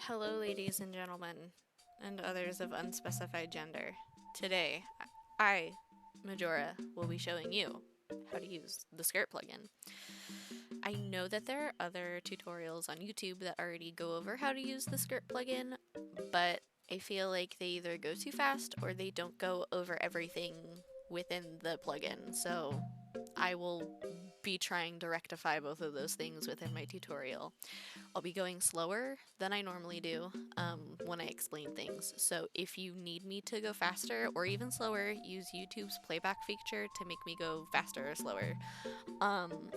Hello, ladies and gentlemen, and others of unspecified gender. Today, I, Majora, will be showing you how to use the skirt plugin. I know that there are other tutorials on YouTube that already go over how to use the skirt plugin, but I feel like they either go too fast or they don't go over everything within the plugin, so I will be trying to rectify both of those things within my tutorial. I'll be going slower than I normally do when I explain things. So if you need me to go faster or even slower, use YouTube's playback feature to make me go faster or slower.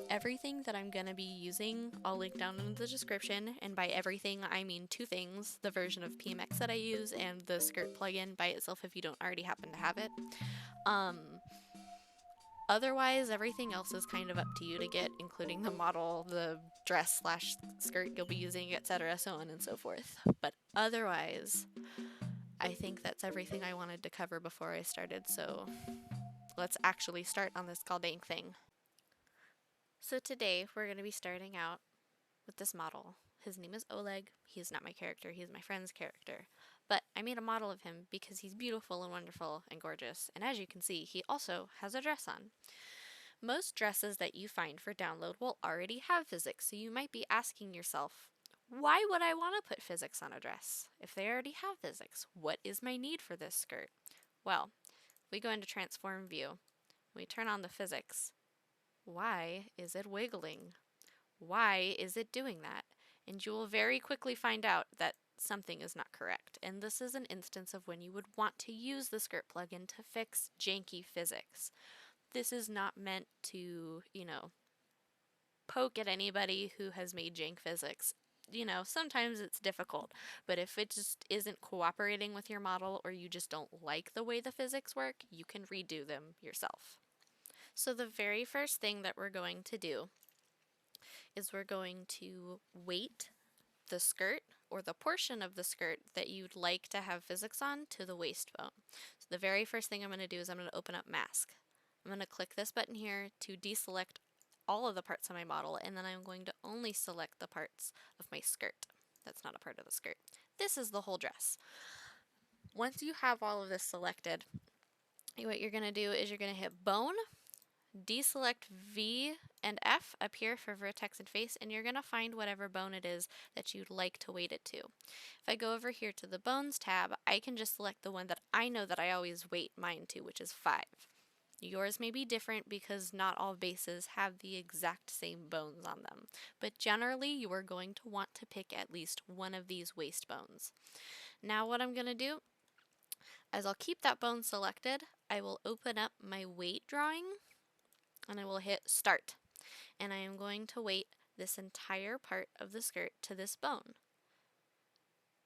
Everything that I'm going to be using, I'll link down in the description. And by everything, I mean two things: the version of PMX that I use and the skirt plugin by itself if you don't already happen to have it. Um, Otherwise, everything else is kind of up to you to get, including the model, the dress slash skirt you'll be using, etc., so on and so forth. But otherwise, I think that's everything I wanted to cover before I started, so let's actually start on this dang thing. So today, we're going to be starting out with this model. His name is Oleg. He's not my character, he's my friend's character. But I made a model of him because he's beautiful and wonderful and gorgeous, and as you can see, he also has a dress on. Most dresses that you find for download will already have physics, so you might be asking yourself, why would I want to put physics on a dress? If they already have physics, what is my need for this skirt? Well, we go into transform view, we turn on the physics. Why is it wiggling? Why is it doing that? And you will very quickly find out that something is not correct. And this is an instance of when you would want to use the skirt plugin to fix janky physics. This is not meant to, poke at anybody who has made jank physics. Sometimes it's difficult, but if it just isn't cooperating with your model or you just don't like the way the physics work, you can redo them yourself. So the very first thing that we're going to do is we're going to weight the skirt or the portion of the skirt that you'd like to have physics on to the waist bone. So the very first thing I'm going to do is I'm going to open up mask. I'm going to click this button here to deselect all of the parts of my model, and then I'm going to only select the parts of my skirt. That's not a part of the skirt. This is the whole dress. Once you have all of this selected, what you're going to do is you're going to hit bone, deselect V and F up here for vertex and face, and you're going to find whatever bone it is that you'd like to weight it to. If I go over here to the bones tab, I can just select the one that I know that I always weight mine to, which is 5. Yours may be different because not all bases have the exact same bones on them, but generally you are going to want to pick at least one of these waist bones. Now what I'm going to do is I'll keep that bone selected, I will open up my weight drawing, and I will hit start. And I am going to weight this entire part of the skirt to this bone.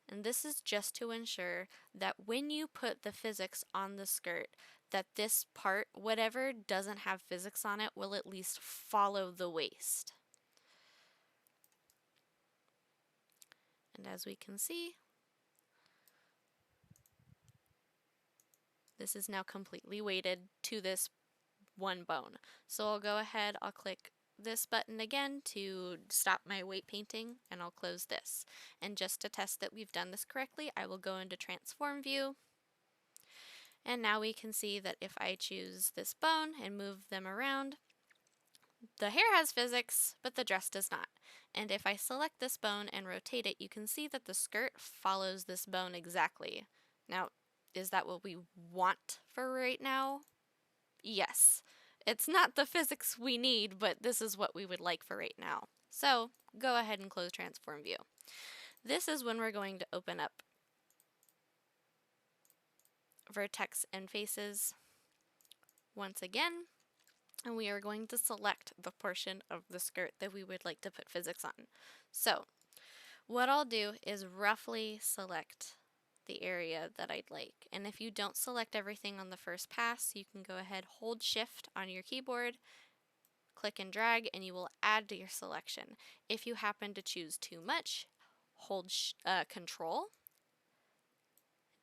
And this is just to ensure that when you put the physics on the skirt, that this part, whatever doesn't have physics on it, will at least follow the waist. And as we can see, this is now completely weighted to this one bone. So I'll go ahead, I'll click this button again to stop my weight painting, and I'll close this. And just to test that we've done this correctly, I will go into transform view, and now we can see that if I choose this bone and move them around, the hair has physics, but the dress does not. And if I select this bone and rotate it, you can see that the skirt follows this bone exactly. Now, is that what we want for right now? Yes. It's not the physics we need, but this is what we would like for right now. So go ahead and close transform view. This is when we're going to open up vertex and faces once again, and we are going to select the portion of the skirt that we would like to put physics on. So what I'll do is roughly select the area that I'd like. And if you don't select everything on the first pass, you can go ahead, hold shift on your keyboard, click and drag, and you will add to your selection. If you happen to choose too much, hold control,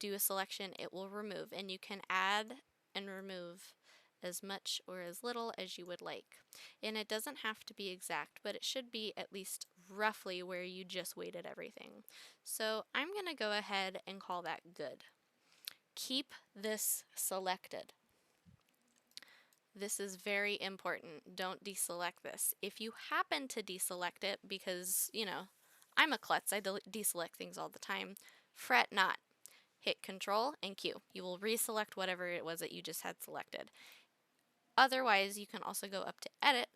do a selection, it will remove, and you can add and remove as much or as little as you would like. And it doesn't have to be exact, but it should be at least roughly where you just weighted everything. So I'm going to go ahead and call that good. Keep this selected. This is very important. Don't deselect this. If you happen to deselect it because, I'm a klutz, I deselect things all the time, fret not. Hit Control and Q. You will reselect whatever it was that you just had selected. Otherwise, you can also go up to Edit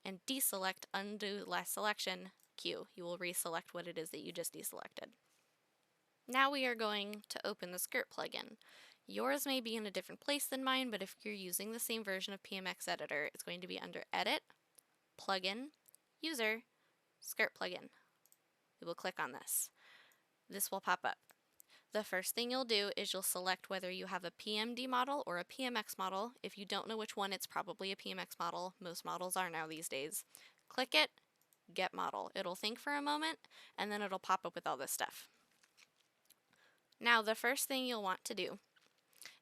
and deselect, undo last selection, Q. You will reselect what it is that you just deselected. Now we are going to open the skirt plugin. Yours may be in a different place than mine, but if you're using the same version of PMX Editor, it's going to be under Edit, Plugin, User, Skirt Plugin. We will click on this. This will pop up. The first thing you'll do is you'll select whether you have a PMD model or a PMX model. If you don't know which one, it's probably a PMX model. Most models are now these days. Click it, Get Model. It'll think for a moment, and then it'll pop up with all this stuff. Now, the first thing you'll want to do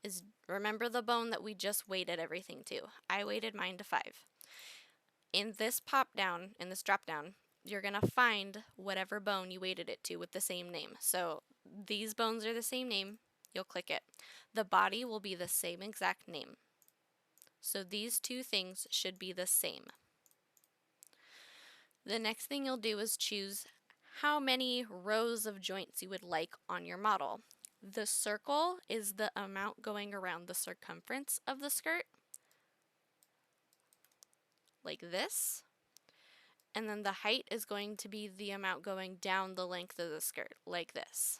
is remember the bone that we just weighted everything to. I weighted mine to 5. In this drop down, you're going to find whatever bone you weighted it to with the same name. So these bones are the same name. You'll click it. The body will be the same exact name. So these two things should be the same. The next thing you'll do is choose how many rows of joints you would like on your model. The circle is the amount going around the circumference of the skirt, like this. And then the height is going to be the amount going down the length of the skirt, like this.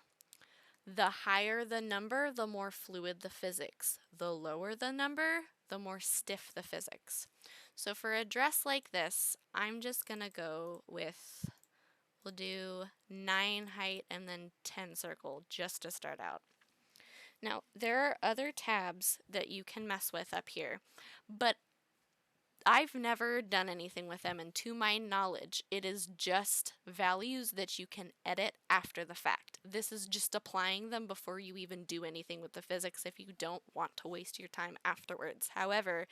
The higher the number, the more fluid the physics. The lower the number, the more stiff the physics. So for a dress like this, I'm just going to go with, we'll do 9 height and then 10 circle just to start out. Now, there are other tabs that you can mess with up here, but I've never done anything with them, and to my knowledge, it is just values that you can edit after the fact. This is just applying them before you even do anything with the physics if you don't want to waste your time afterwards. However,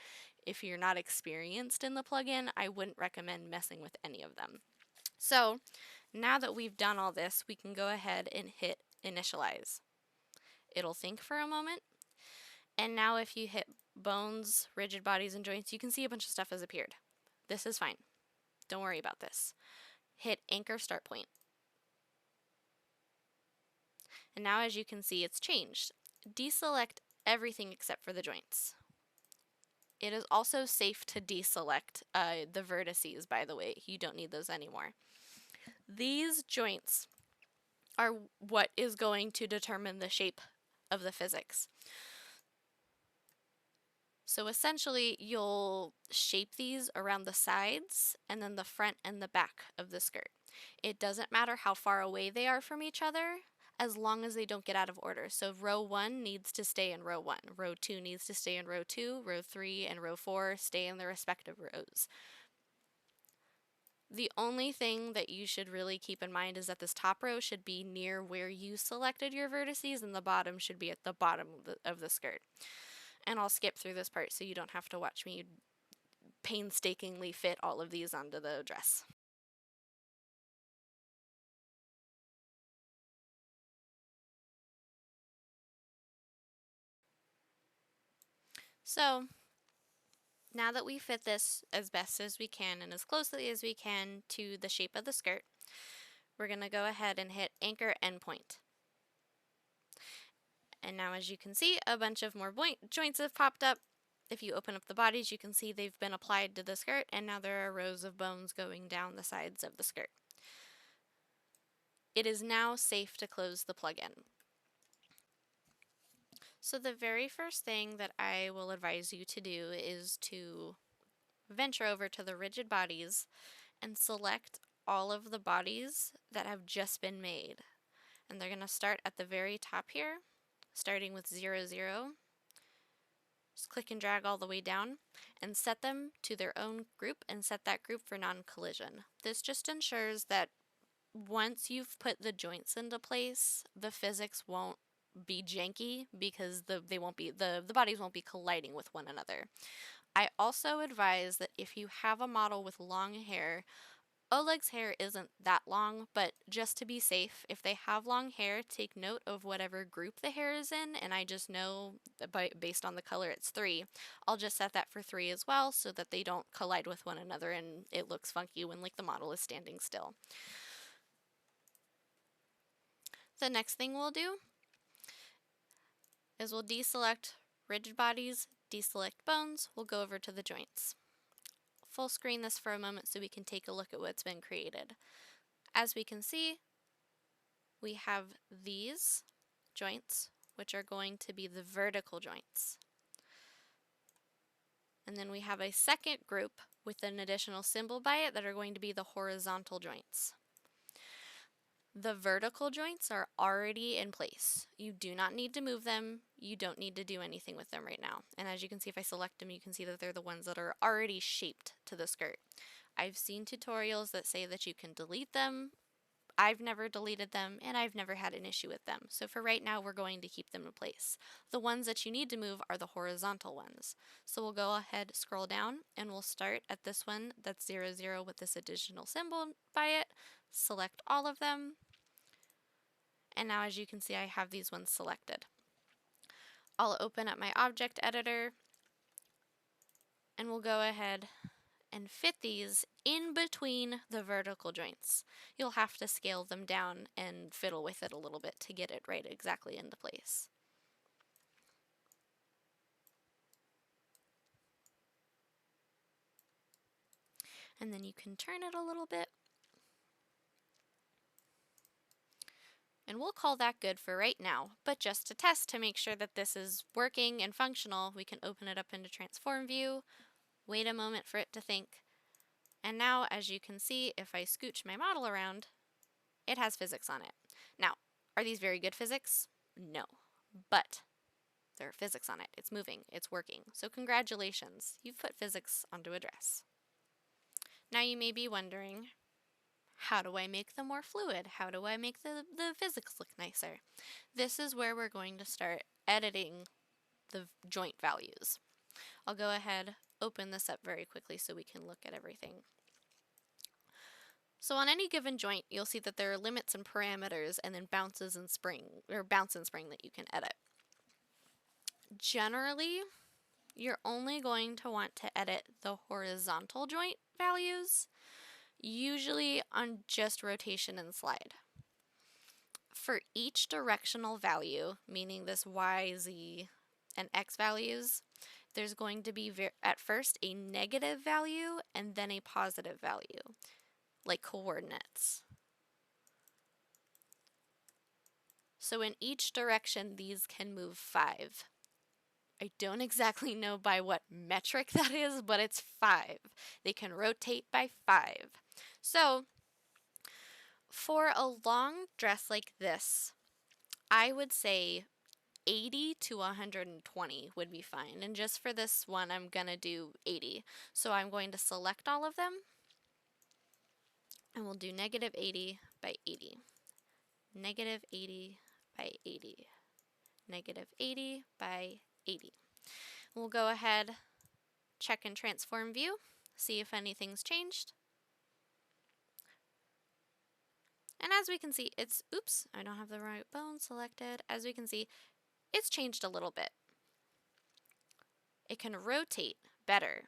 if you're not experienced in the plugin, I wouldn't recommend messing with any of them. So, now that we've done all this, we can go ahead and hit Initialize. It'll think for a moment, and now if you hit bones, rigid bodies, and joints, you can see a bunch of stuff has appeared. This is fine. Don't worry about this. Hit Anchor Start Point. And now as you can see, it's changed. Deselect everything except for the joints. It is also safe to deselect the vertices, by the way. You don't need those anymore. These joints are what is going to determine the shape of the physics. So essentially, you'll shape these around the sides and then the front and the back of the skirt. It doesn't matter how far away they are from each other, as long as they don't get out of order. So row 1 needs to stay in row 1, row 2 needs to stay in row 2, row 3 and row 4 stay in their respective rows. The only thing that you should really keep in mind is that this top row should be near where you selected your vertices, and the bottom should be at the bottom of the skirt. And I'll skip through this part so you don't have to watch me painstakingly fit all of these onto the dress. So now that we fit this as best as we can and as closely as we can to the shape of the skirt, we're going to go ahead and hit Anchor Endpoint. And now as you can see, a bunch of more joints have popped up. If you open up the bodies, you can see they've been applied to the skirt, and now there are rows of bones going down the sides of the skirt. It is now safe to close the plugin. So the very first thing that I will advise you to do is to venture over to the rigid bodies and select all of the bodies that have just been made. And they're going to start at the very top here, starting with 0, 0. Just click and drag all the way down and set them to their own group and set that group for non-collision. This just ensures that once you've put the joints into place, the physics won't be janky because the bodies won't be colliding with one another. I also advise that if you have a model with long hair, Oleg's hair isn't that long, but just to be safe, if they have long hair, take note of whatever group the hair is in, and I just know based on the color it's 3. I'll just set that for 3 as well so that they don't collide with one another and it looks funky when like the model is standing still. The next thing we'll do is we'll deselect rigid bodies, deselect bones, we'll go over to the joints. Full screen this for a moment so we can take a look at what's been created. As we can see, we have these joints, which are going to be the vertical joints. And then we have a second group with an additional symbol by it that are going to be the horizontal joints. The vertical joints are already in place. You do not need to move them. You don't need to do anything with them right now. And as you can see, if I select them, you can see that they're the ones that are already shaped to the skirt. I've seen tutorials that say that you can delete them. I've never deleted them, and I've never had an issue with them. So for right now, we're going to keep them in place. The ones that you need to move are the horizontal ones. So we'll go ahead, scroll down, and we'll start at this one that's 0, 0 with this additional symbol by it. Select all of them. And now as you can see, I have these ones selected. I'll open up my object editor, and we'll go ahead and fit these in between the vertical joints. You'll have to scale them down and fiddle with it a little bit to get it right exactly into place. And then you can turn it a little bit. And we'll call that good for right now, but just to test to make sure that this is working and functional, we can open it up into transform view, wait a moment for it to think, and now as you can see, if I scooch my model around, it has physics on it. Now, are these very good physics? No, but there are physics on it. It's moving, it's working. So congratulations, you've put physics onto a dress. Now you may be wondering, how do I make them more fluid? How do I make the physics look nicer? This is where we're going to start editing the joint values. I'll go ahead, open this up very quickly so we can look at everything. So on any given joint, you'll see that there are limits and parameters and then bounce and spring that you can edit. Generally, you're only going to want to edit the horizontal joint values, usually on just rotation and slide. For each directional value, meaning this y, z, and x values, there's going to be at first a negative value and then a positive value, like coordinates. So in each direction, these can move 5. I don't exactly know by what metric that is, but it's 5. They can rotate by 5. So for a long dress like this, I would say 80 to 120 would be fine. And just for this one, I'm going to do 80. So I'm going to select all of them, and we'll do negative 80 by 80. Negative 80 by 80. Negative 80 by 80. We'll go ahead, check and transform view, see if anything's changed. And as we can see, it's, oops, I don't have the right bone selected. As we can see, it's changed a little bit. It can rotate better.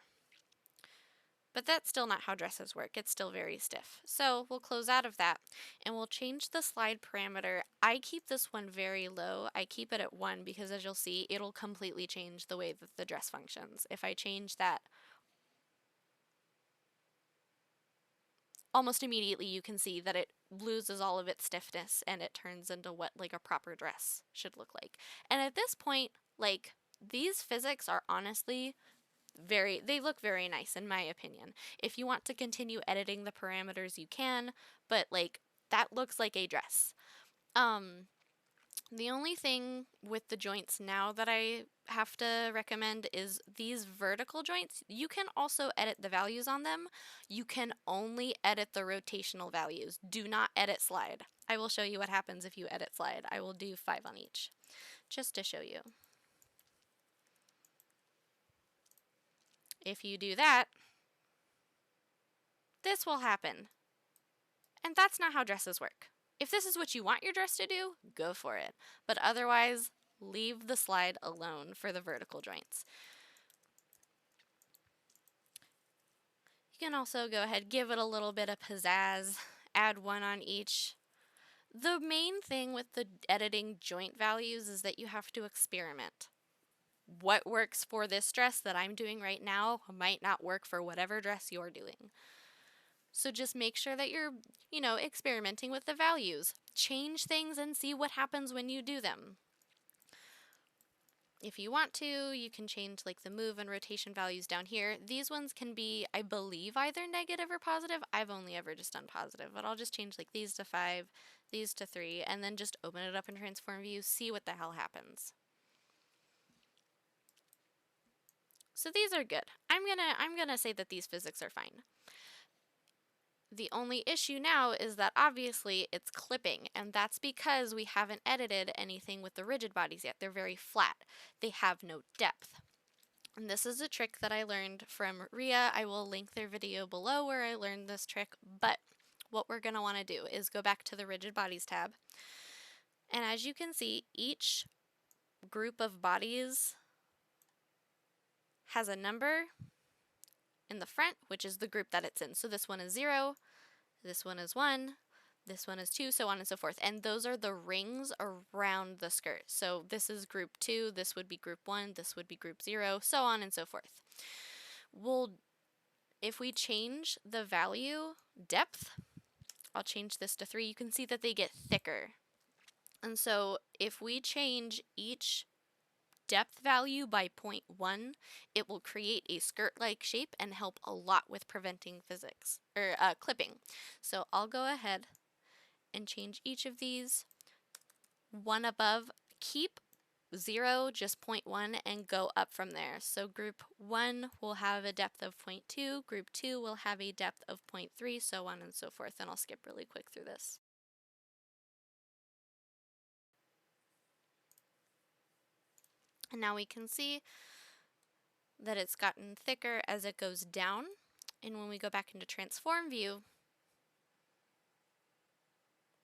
But that's still not how dresses work. It's still very stiff. So we'll close out of that and we'll change the slide parameter. I keep this one very low. I keep it at 1 because as you'll see, it'll completely change the way that the dress functions. If I change that, almost immediately you can see that it loses all of its stiffness and it turns into what like a proper dress should look like. And at this point, like, these physics are honestly they look very nice in my opinion. If you want to continue editing the parameters, you can, but like, that looks like a dress. The only thing with the joints now that I have to recommend is these vertical joints. You can also edit the values on them. You can only edit the rotational values. Do not edit slide. I will show you what happens if you edit slide. I will do 5 on each, just to show you. If you do that, this will happen. And that's not how dresses work. If this is what you want your dress to do, go for it. But otherwise, leave the slide alone for the vertical joints. You can also go ahead, give it a little bit of pizzazz, add one on each. The main thing with the editing joint values is that you have to experiment. What works for this dress that I'm doing right now might not work for whatever dress you're doing. So just make sure that you're, experimenting with the values. Change things and see what happens when you do them. If you want to, you can change like the move and rotation values down here. These ones can be, I believe, either negative or positive. I've only ever just done positive, but I'll just change like these to 5, these to 3, and then just open it up in transform view, see what the hell happens. So these are good. I'm gonna say that these physics are fine. The only issue now is that obviously it's clipping, and that's because we haven't edited anything with the rigid bodies yet. They're very flat. They have no depth. And this is a trick that I learned from Ria. I will link their video below where I learned this trick, but what we're going to want to do is go back to the rigid bodies tab. And as you can see, each group of bodies has a number in the front, which is the group that it's in. So this one is 0, this one is 1, this one is 2, so on and so forth. And those are the rings around the skirt. So this is group 2, this would be group 1, this would be group 0, so on and so forth. If we change the value depth, I'll change this to 3, you can see that they get thicker. And so if we change each depth value by 0.1, it will create a skirt-like shape and help a lot with preventing clipping. So I'll go ahead and change each of these. One above, keep 0, just 0.1, and go up from there. So group 1 will have a depth of 0.2, group 2 will have a depth of 0.3, so on and so forth. And I'll skip really quick through this. And now we can see that it's gotten thicker as it goes down. And when we go back into transform view,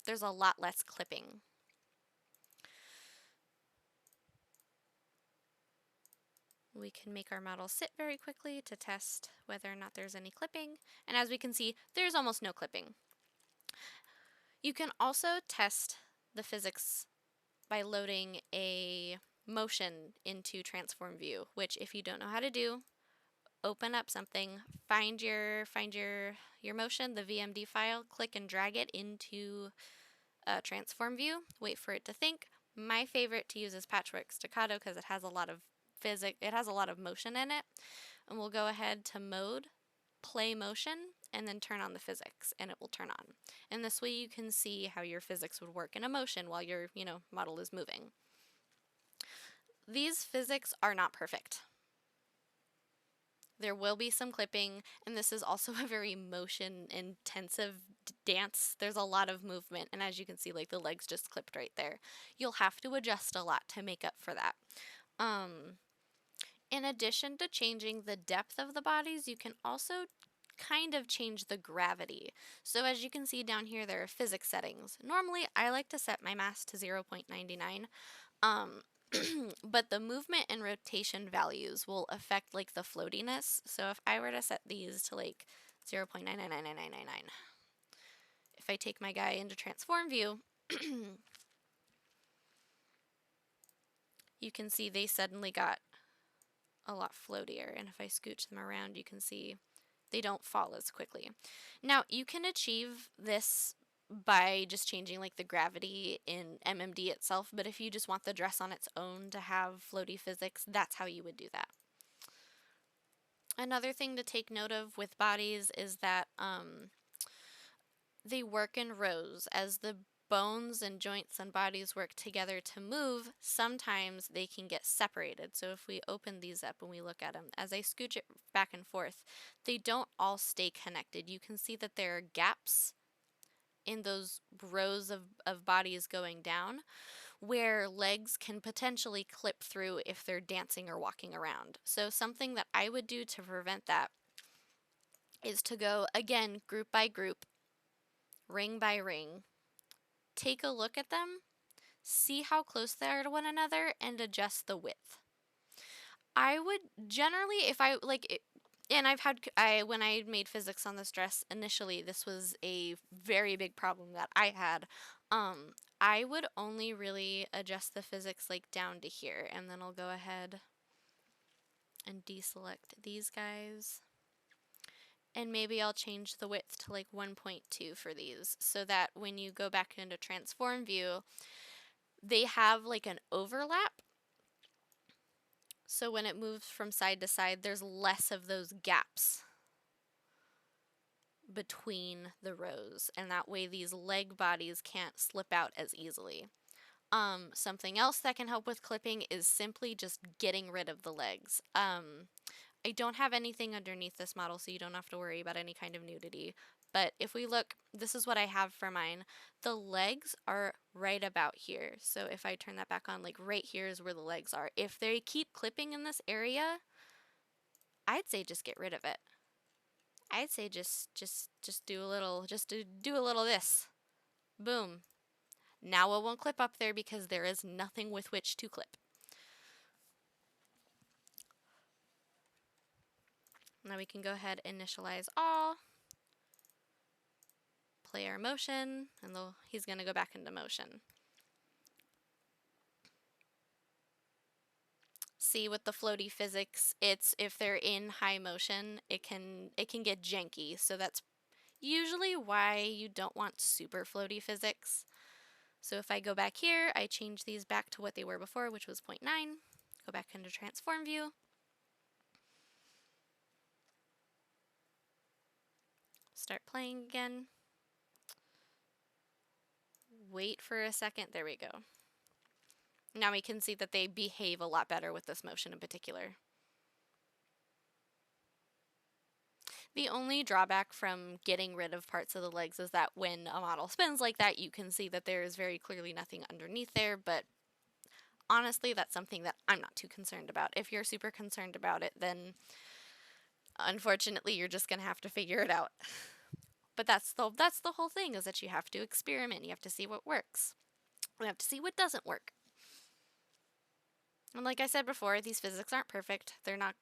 there's a lot less clipping. We can make our model sit very quickly to test whether or not there's any clipping. And as we can see, there's almost no clipping. You can also test the physics by loading a motion into transform view, which if you don't know how to do, open up something, find your motion, the VMD file, click and drag it into transform view, wait for it to think. My favorite to use is Patchwork Staccato because it has a lot of motion in it. And we'll go ahead to mode, play motion, and then turn on the physics, and it will turn on. And this way you can see how your physics would work in a motion while your model is moving. These physics are not perfect. There will be some clipping, and this is also a very motion-intensive dance. There's a lot of movement, and as you can see, like the legs just clipped right there. You'll have to adjust a lot to make up for that. In addition to changing the depth of the bodies, you can also kind of change the gravity. So as you can see down here, there are physics settings. Normally, I like to set my mass to 0.99. But the movement and rotation values will affect like the floatiness. So if I were to set these to like 0.999999, if I take my guy into transform view, you can see they suddenly got a lot floatier. And if I scooch them around, you can see they don't fall as quickly. Now, you can achieve this by just changing like the gravity in MMD itself, but if you just want the dress on its own to have floaty physics, that's how you would do that. Another thing to take note of with bodies is that they work in rows. As the bones and joints and bodies work together to move, sometimes they can get separated. So if we open these up and we look at them, as I scooch it back and forth, they don't all stay connected. You can see that there are gaps in those rows of bodies going down where legs can potentially clip through if they're dancing or walking around. So something that I would do to prevent that is to go, again, group by group, ring by ring. Take a look at them, see how close they are to one another, and adjust the width. I would generally, if I like it, and when I made physics on this dress initially, this was a very big problem that I had. I would only really adjust the physics like down to here, and then I'll go ahead and deselect these guys. And maybe I'll change the width to like 1.2 for these, so that when you go back into transform view, they have like an overlap. So when it moves from side to side, there's less of those gaps between the rows, and that way these leg bodies can't slip out as easily. Something else that can help with clipping is simply just getting rid of the legs. I don't have anything underneath this model, so you don't have to worry about any kind of nudity. But if we look, this is what I have for mine. The legs are right about here. So if I turn that back on, like right here is where the legs are. If they keep clipping in this area, I'd say just get rid of it. I'd say just do a little, do a little this. Boom. Now it won't clip up there because there is nothing with which to clip. Now we can go ahead and initialize all, play our motion, and he's going to go back into motion. See, with the floaty physics, it's if they're in high motion, it can get janky. So that's usually why you don't want super floaty physics. So if I go back here, I change these back to what they were before, which was 0.9. Go back into transform view. Start playing again. Wait for a second. There we go. Now we can see that they behave a lot better with this motion in particular. The only drawback from getting rid of parts of the legs is that when a model spins like that, you can see that there is very clearly nothing underneath there, but honestly, that's something that I'm not too concerned about. If you're super concerned about it, then unfortunately, you're just going to have to figure it out. But that's the whole thing, is that you have to experiment. You have to see what works. You have to see what doesn't work. And like I said before, these physics aren't perfect. They're not,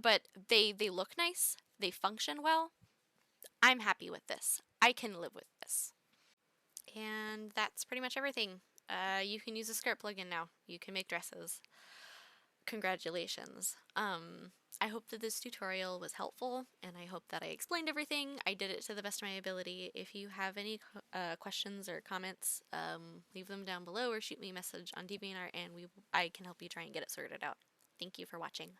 but they look nice. They function well. I'm happy with this. I can live with this. And that's pretty much everything. You can use a skirt plugin now. You can make dresses. Congratulations. I hope that this tutorial was helpful, and I hope that I explained everything. I did it to the best of my ability. If you have any questions or comments, leave them down below or shoot me a message on DeviantArt, and I can help you try and get it sorted out. Thank you for watching.